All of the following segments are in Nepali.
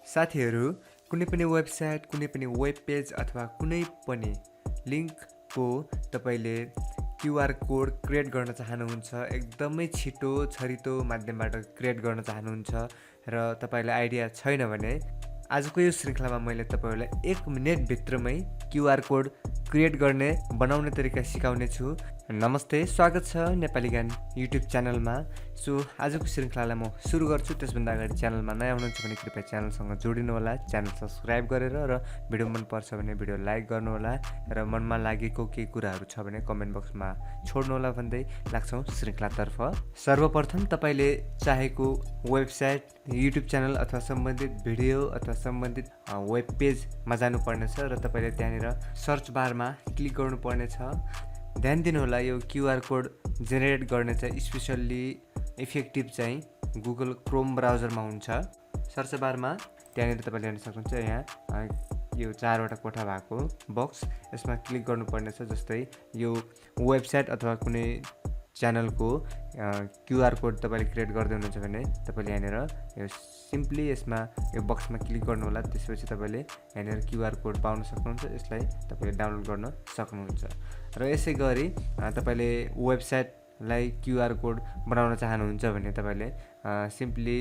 साथीहरू, कुनै पनि वेबसाइट, कुनै पनि वेब पेज अथवा कुनै पनि लिङ्कको तपाईँले क्युआर कोड क्रिएट गर्न चाहनुहुन्छ, एकदमै छिटो छरितो माध्यमबाट क्रिएट गर्न चाहनुहुन्छ र तपाईँलाई आइडिया छैन भने आजको यो श्रृङ्खलामा मैले तपाईँहरूलाई 1 मिनेटभित्रमै क्युआर कोड क्रिएट गर्ने बनाउने तरिका सिकाउने छु। नमस्ते, स्वागत छ नेपाली ज्ञान युट्युब च्यानलमा। सो आजको श्रृङ्खलालाई म सुरु गर्छु। त्यसभन्दा अगाडि च्यानलमा नयाँ हुनुहुन्छ भने कृपया च्यानलसँग जोडिनु होला, च्यानल सब्सक्राइब गरेर र भिडियो मनपर्छ भने भिडियो लाइक गर्नुहोला र मनमा लागेको केही कुराहरू छ भने कमेन्ट बक्समा छोड्नुहोला भन्दै लाग्छौँ श्रृङ्खलातर्फ। सर्वप्रथम तपाईँले चाहेको वेबसाइट, युट्युब च्यानल अथवा सम्बन्धित भिडियो अथवा सम्बन्धित वेब पेजमा जानुपर्नेछ र तपाईँले त्यहाँनिर सर्च बारमा क्लिक गर्नुपर्नेछ। ध्यान दिनुहोला, यो क्युआर कोड जेनेरेट गर्ने चाहिँ स्पेसल्ली इफेक्टिभ चाहिँ गुगल क्रोम ब्राउजरमा हुन्छ। सर्च बारमा त्यहाँनिर तपाईँले हेर्न सक्नुहुन्छ, यहाँ यो 4वटा कोठा भएको बक्स, यसमा क्लिक गर्नुपर्नेछ। जस्तै यो वेबसाइट अथवा कुनै च्यानलको क्युआर कोड तपाईँले क्रिएट गर्दै हुनुहुन्छ भने तपाईँले यहाँनिर यो सिम्पली यसमा यो बक्समा क्लिक गर्नुहोला। त्यसपछि तपाईँले यहाँनिर क्युआर कोड पाउन सक्नुहुन्छ। यसलाई तपाईँले डाउनलोड गर्न सक्नुहुन्छ र यसै गरी तपाईँले वेबसाइटलाई क्युआर कोड बनाउन चाहनुहुन्छ भने तपाईँले सिम्पली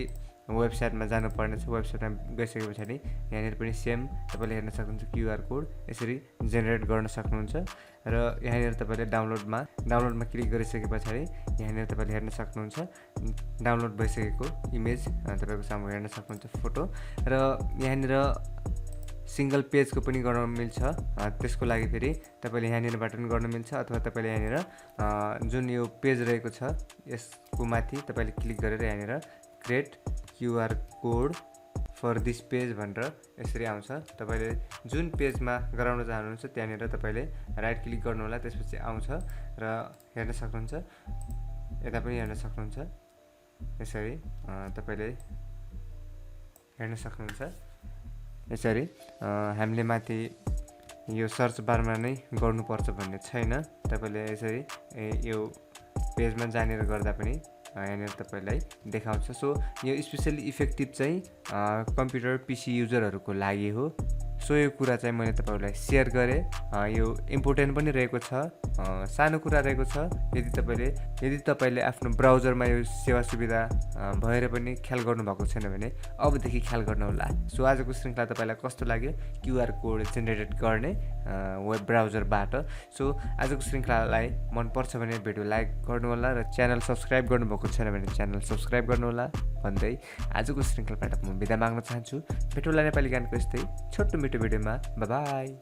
वेबसाइटमा जानुपर्नेछ। वेबसाइटमा गइसके पछाडि यहाँनिर पनि सेम तपाईँले हेर्न सक्नुहुन्छ, क्युआर कोड यसरी जेनेरेट गर्न सक्नुहुन्छ र यहाँनिर तपाईँले डाउनलोडमा क्लिक गरिसके पछाडि यहाँनिर तपाईँले हेर्न सक्नुहुन्छ डाउनलोड भइसकेको इमेज तपाईँको सामु हेर्न सक्नुहुन्छ, फोटो। र यहाँनिर सिङ्गल पेजको पनि गर्न मिल्छ। त्यसको लागि फेरि तपाईँले यहाँनिरबाट पनि गर्न मिल्छ अथवा तपाईँले यहाँनिर जुन यो पेज रहेको छ यसको माथि तपाईँले क्लिक गरेर यहाँनिर create QR code for this page भनेर यसरी आउँछ। तपाईँले जुन पेजमा गराउन चाहनुहुन्छ त्यहाँनिर तपाईँले राइट क्लिक गर्नुहोला, त्यसपछि आउँछ र हेर्न सक्नुहुन्छ, यता पनि हेर्न सक्नुहुन्छ। यसरी तपाईँले हेर्न सक्नुहुन्छ। यसरी हामीले माथि यो सर्च बारमा नै गर्नुपर्छ भन्ने छैन। तपाईँले यसरी यो पेजमा जानेर गर्दा पनि यहाँनिर तपाईँलाई देखाउँछ। सो यो स्पेसली इफेक्टिभ चाहिँ कम्प्युटर पिसी युजरहरूको लागि हो। सो यो कुरा चाहिँ मैले तपाईँहरूलाई सेयर गरेँ। यो इम्पोर्टेन्ट पनि रहेको छ, सानो कुरा रहेको छ। यदि तपाईँले आफ्नो ब्राउजरमा यो सेवा सुविधा भएर पनि ख्याल गर्नुभएको छैन भने अबदेखि ख्याल गर्नुहोला। सो आजको श्रृङ्खला तपाईँलाई कस्तो लाग्यो क्युआर कोड जेनेरेट गर्ने वेब ब्राउजरबाट? सो आजको श्रृङ्खलालाई मनपर्छ भने भिडियो लाइक गर्नुहोला र च्यानल सब्सक्राइब गर्नुभएको छैन भने च्यानल सब्सक्राइब गर्नुहोला भन्दै आजको श्रृङ्खलाबाट म बिदा माग्न चाहन्छु। भेटौँला नेपाली ज्ञानको यस्तै छोटो मिठो भिडियोमा। बाई।